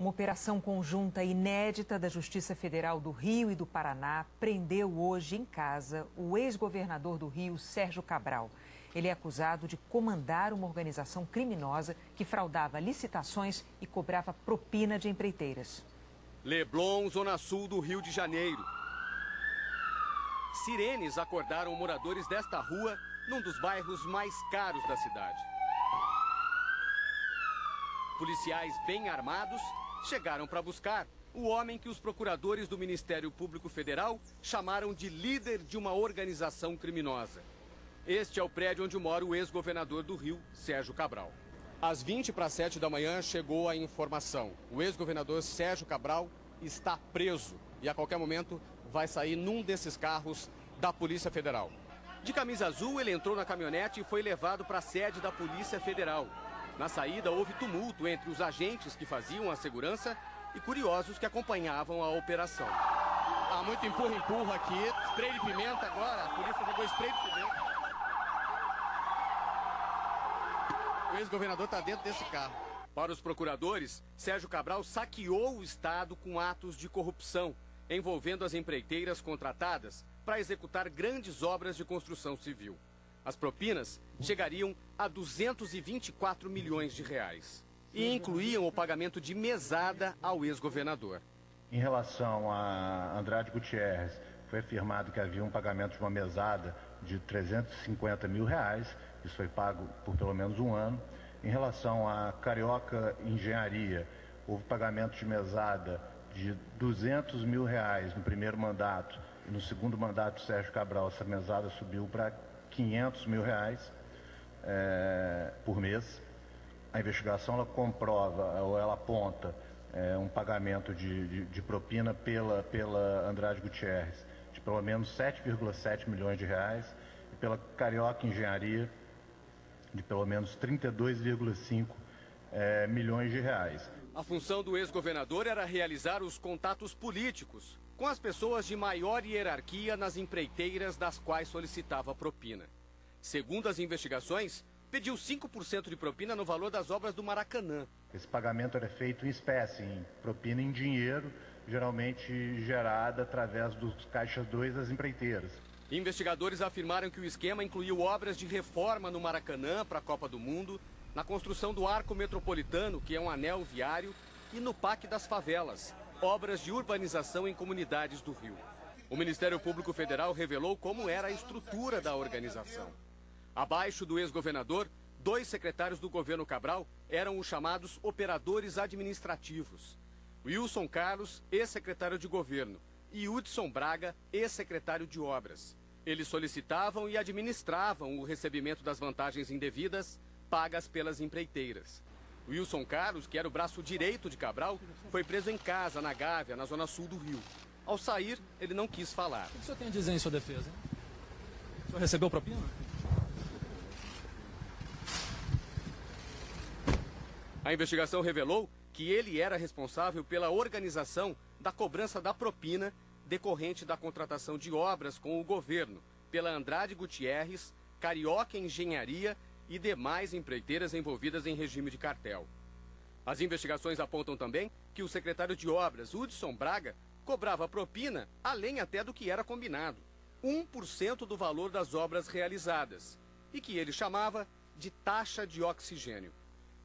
Uma operação conjunta inédita da Justiça Federal do Rio e do Paraná prendeu hoje em casa o ex-governador do Rio, Sérgio Cabral. Ele é acusado de comandar uma organização criminosa que fraudava licitações e cobrava propina de empreiteiras. Leblon, zona sul do Rio de Janeiro. Sirenes acordaram moradores desta rua num dos bairros mais caros da cidade. Policiais bem armados chegaram para buscar o homem que os procuradores do Ministério Público Federal chamaram de líder de uma organização criminosa. Este é o prédio onde mora o ex-governador do Rio, Sérgio Cabral. Às 7h20 da manhã chegou a informação. O ex-governador Sérgio Cabral está preso e a qualquer momento vai sair num desses carros da Polícia Federal. De camisa azul, ele entrou na caminhonete e foi levado para a sede da Polícia Federal. Na saída, houve tumulto entre os agentes que faziam a segurança e curiosos que acompanhavam a operação. Há muito empurra-empurra aqui, spray de pimenta agora, a polícia jogou spray de pimenta. O ex-governador está dentro desse carro. Para os procuradores, Sérgio Cabral saqueou o Estado com atos de corrupção, envolvendo as empreiteiras contratadas para executar grandes obras de construção civil. As propinas chegariam a 224 milhões de reais e incluíam o pagamento de mesada ao ex-governador. Em relação a Andrade Gutierrez, foi afirmado que havia um pagamento de uma mesada de 350 mil reais, isso foi pago por pelo menos um ano. Em relação a Carioca Engenharia, houve pagamento de mesada de 200 mil reais no primeiro mandato e no segundo mandato do Sérgio Cabral essa mesada subiu para 500 mil reais por mês. A investigação ela comprova ou ela aponta um pagamento de propina pela Andrade Gutierrez de pelo menos 7,7 milhões de reais e pela Carioca Engenharia de pelo menos 32,5 milhões de reais. A função do ex-governador era realizar os contatos políticos com as pessoas de maior hierarquia nas empreiteiras das quais solicitava propina. Segundo as investigações, pediu 5% de propina no valor das obras do Maracanã. Esse pagamento era feito em espécie, em propina em dinheiro, geralmente gerada através dos caixas 2 das empreiteiras. Investigadores afirmaram que o esquema incluiu obras de reforma no Maracanã para a Copa do Mundo, na construção do Arco Metropolitano, que é um anel viário, e no Parque das Favelas, obras de urbanização em comunidades do Rio. O Ministério Público Federal revelou como era a estrutura da organização. Abaixo do ex-governador, 2 secretários do governo Cabral eram os chamados operadores administrativos. Wilson Carlos, ex-secretário de governo, e Hudson Braga, ex-secretário de obras. Eles solicitavam e administravam o recebimento das vantagens indevidas pagas pelas empreiteiras. Wilson Carlos, que era o braço direito de Cabral, foi preso em casa, na Gávea, na zona sul do Rio. Ao sair, ele não quis falar. O que o senhor tem a dizer em sua defesa? O senhor recebeu propina? A investigação revelou que ele era responsável pela organização da cobrança da propina decorrente da contratação de obras com o governo, pela Andrade Gutierrez, Carioca Engenharia e demais empreiteiras envolvidas em regime de cartel. As investigações apontam também que o secretário de obras, Hudson Braga, cobrava propina além até do que era combinado, 1% do valor das obras realizadas, e que ele chamava de taxa de oxigênio.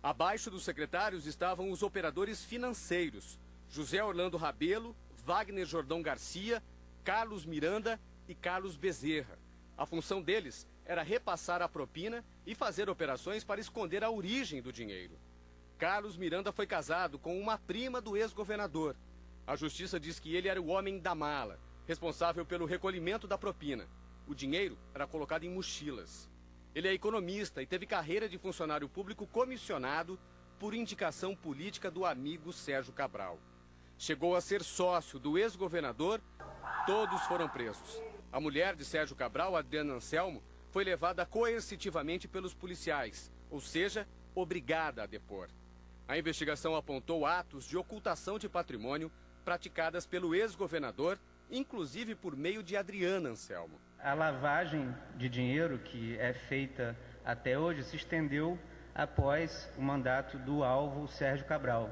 Abaixo dos secretários estavam os operadores financeiros, José Orlando Rabelo, Wagner Jordão Garcia, Carlos Miranda e Carlos Bezerra. A função deles era repassar a propina e fazer operações para esconder a origem do dinheiro. Carlos Miranda foi casado com uma prima do ex-governador. A justiça diz que ele era o homem da mala, responsável pelo recolhimento da propina. O dinheiro era colocado em mochilas. Ele é economista e teve carreira de funcionário público comissionado por indicação política do amigo Sérgio Cabral. Chegou a ser sócio do ex-governador, todos foram presos. A mulher de Sérgio Cabral, Adriana Anselmo, foi levada coercitivamente pelos policiais, ou seja, obrigada a depor. A investigação apontou atos de ocultação de patrimônio praticadas pelo ex-governador, inclusive por meio de Adriana Anselmo. A lavagem de dinheiro que é feita até hoje se estendeu após o mandato do alvo Sérgio Cabral.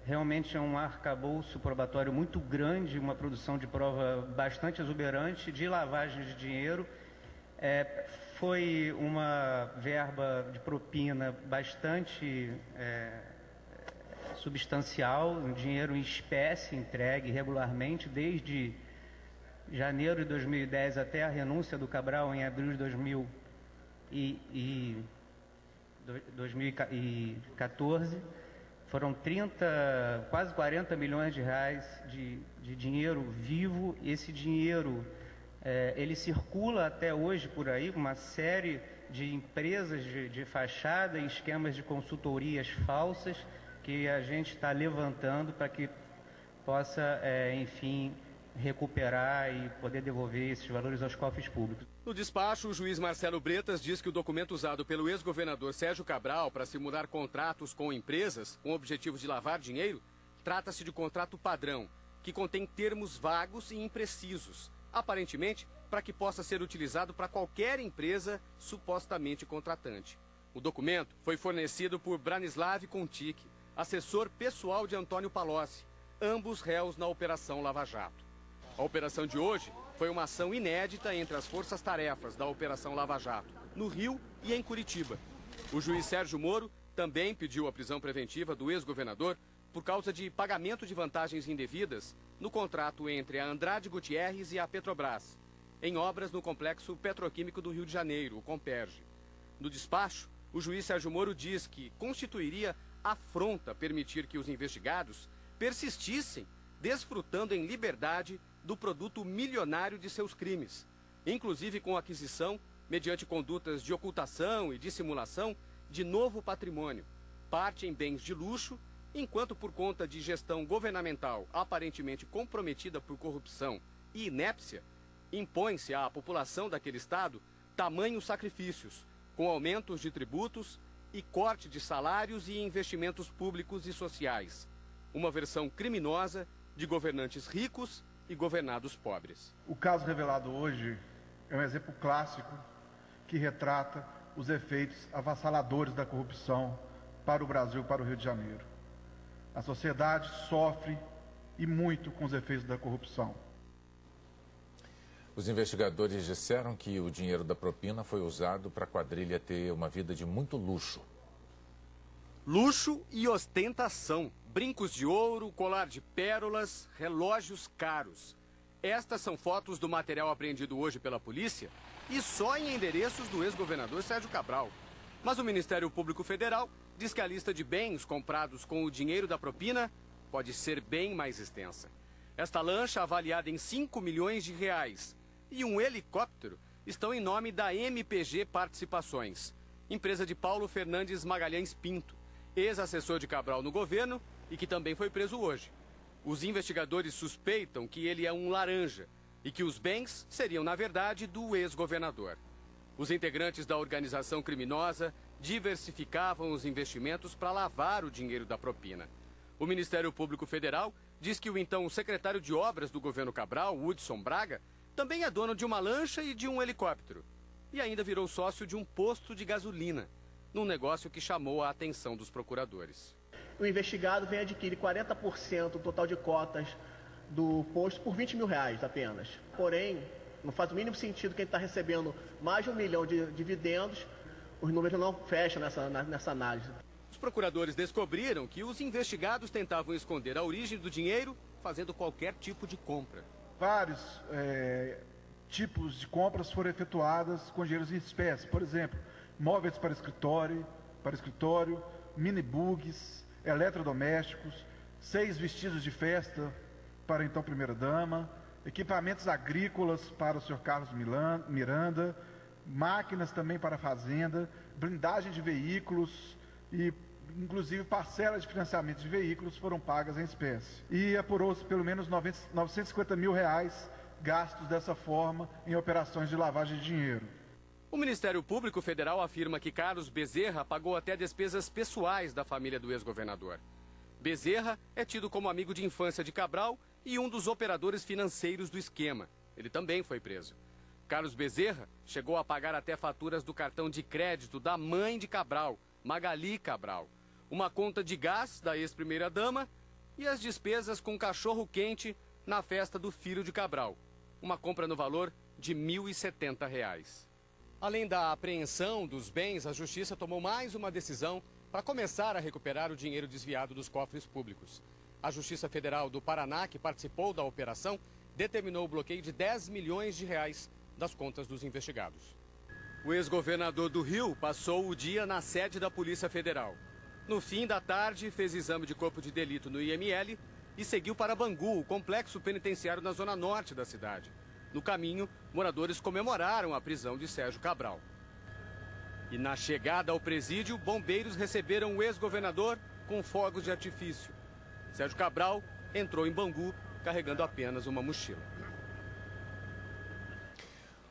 Realmente é um arcabouço probatório muito grande, uma produção de prova bastante exuberante de lavagem de dinheiro. Foi uma verba de propina bastante substancial, um dinheiro em espécie entregue regularmente desde janeiro de 2010 até a renúncia do Cabral em abril de 2014. Foram quase 40 milhões de reais de dinheiro vivo. Esse dinheiro ele circula até hoje por aí, uma série de empresas de fachada e esquemas de consultorias falsas que a gente está levantando para que possa, enfim, recuperar e poder devolver esses valores aos cofres públicos. No despacho, o juiz Marcelo Bretas diz que o documento usado pelo ex-governador Sérgio Cabral para simular contratos com empresas com o objetivo de lavar dinheiro trata-se de contrato padrão, que contém termos vagos e imprecisos, aparentemente para que possa ser utilizado para qualquer empresa supostamente contratante. O documento foi fornecido por Branislav Contic, assessor pessoal de Antônio Palocci, ambos réus na Operação Lava Jato. A operação de hoje foi uma ação inédita entre as forças-tarefas da Operação Lava Jato, no Rio e em Curitiba. O juiz Sérgio Moro também pediu a prisão preventiva do ex-governador por causa de pagamento de vantagens indevidas no contrato entre a Andrade Gutierrez e a Petrobras, em obras no Complexo Petroquímico do Rio de Janeiro, o Comperj. No despacho, o juiz Sérgio Moro diz que constituiria afronta permitir que os investigados persistissem desfrutando em liberdade do produto milionário de seus crimes, inclusive com aquisição, mediante condutas de ocultação e dissimulação, de novo patrimônio, parte em bens de luxo, enquanto por conta de gestão governamental aparentemente comprometida por corrupção e inépcia, impõe-se à população daquele estado tamanhos sacrifícios, com aumentos de tributos e corte de salários e investimentos públicos e sociais. Uma versão criminosa de governantes ricos e governados pobres. O caso revelado hoje é um exemplo clássico que retrata os efeitos avassaladores da corrupção para o Brasil e para o Rio de Janeiro. A sociedade sofre e muito com os efeitos da corrupção. Os investigadores disseram que o dinheiro da propina foi usado para a quadrilha ter uma vida de muito luxo. Luxo e ostentação. Brincos de ouro, colar de pérolas, relógios caros. Estas são fotos do material apreendido hoje pela polícia e só em endereços do ex-governador Sérgio Cabral. Mas o Ministério Público Federal diz que a lista de bens comprados com o dinheiro da propina pode ser bem mais extensa. Esta lancha, avaliada em 5 milhões de reais, e um helicóptero estão em nome da MPG Participações, empresa de Paulo Fernandes Magalhães Pinto, ex-assessor de Cabral no governo e que também foi preso hoje. Os investigadores suspeitam que ele é um laranja e que os bens seriam, na verdade, do ex-governador. Os integrantes da organização criminosa diversificavam os investimentos para lavar o dinheiro da propina. O Ministério Público Federal diz que o então secretário de Obras do governo Cabral, Hudson Braga, também é dono de uma lancha e de um helicóptero. E ainda virou sócio de um posto de gasolina, num negócio que chamou a atenção dos procuradores. O investigado vem adquirir 40% do total de cotas do posto por 20 mil reais apenas. Porém, não faz o mínimo sentido quem está recebendo mais de 1 milhão de dividendos, os números não fecham nessa análise. Os procuradores descobriram que os investigados tentavam esconder a origem do dinheiro fazendo qualquer tipo de compra. Vários tipos de compras foram efetuadas com dinheiro em espécie. Por exemplo, móveis para escritório, mini-bugs, eletrodomésticos, 6 vestidos de festa para a então primeira-dama, equipamentos agrícolas para o senhor Carlos Miranda, máquinas também para a fazenda, blindagem de veículos e inclusive parcelas de financiamento de veículos foram pagas em espécie. E apurou-se pelo menos 950 mil reais gastos dessa forma em operações de lavagem de dinheiro. O Ministério Público Federal afirma que Carlos Bezerra pagou até despesas pessoais da família do ex-governador. Bezerra é tido como amigo de infância de Cabral e um dos operadores financeiros do esquema. Ele também foi preso. Carlos Bezerra chegou a pagar até faturas do cartão de crédito da mãe de Cabral, Magali Cabral. uma conta de gás da ex-primeira-dama e as despesas com cachorro-quente na festa do filho de Cabral. Uma compra no valor de R$ 1.070. Além da apreensão dos bens, a Justiça tomou mais uma decisão para começar a recuperar o dinheiro desviado dos cofres públicos. A Justiça Federal do Paraná, que participou da operação, determinou o bloqueio de 10 milhões de reais das contas dos investigados. O ex-governador do Rio passou o dia na sede da Polícia Federal. No fim da tarde, fez exame de corpo de delito no IML e seguiu para Bangu, o complexo penitenciário na zona norte da cidade. No caminho, moradores comemoraram a prisão de Sérgio Cabral. E na chegada ao presídio, bombeiros receberam o ex-governador com fogos de artifício. Sérgio Cabral entrou em Bangu carregando apenas uma mochila.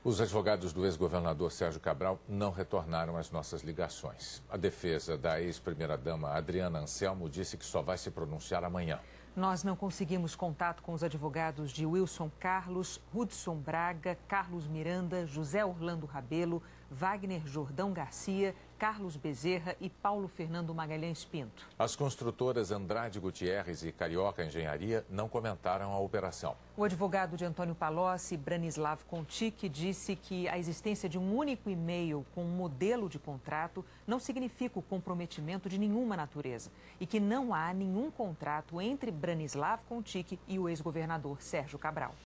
Os advogados do ex-governador Sérgio Cabral não retornaram às nossas ligações. A defesa da ex-primeira-dama Adriana Anselmo disse que só vai se pronunciar amanhã. Nós não conseguimos contato com os advogados de Wilson Carlos, Hudson Braga, Carlos Miranda, José Orlando Rabelo, Wagner Jordão Garcia, Carlos Bezerra e Paulo Fernando Magalhães Pinto. As construtoras Andrade Gutierrez e Carioca Engenharia não comentaram a operação. O advogado de Antônio Palocci, Branislav Contic, disse que a existência de um único e-mail com um modelo de contrato não significa o comprometimento de nenhuma natureza e que não há nenhum contrato entre Branislav Contic e o ex-governador Sérgio Cabral.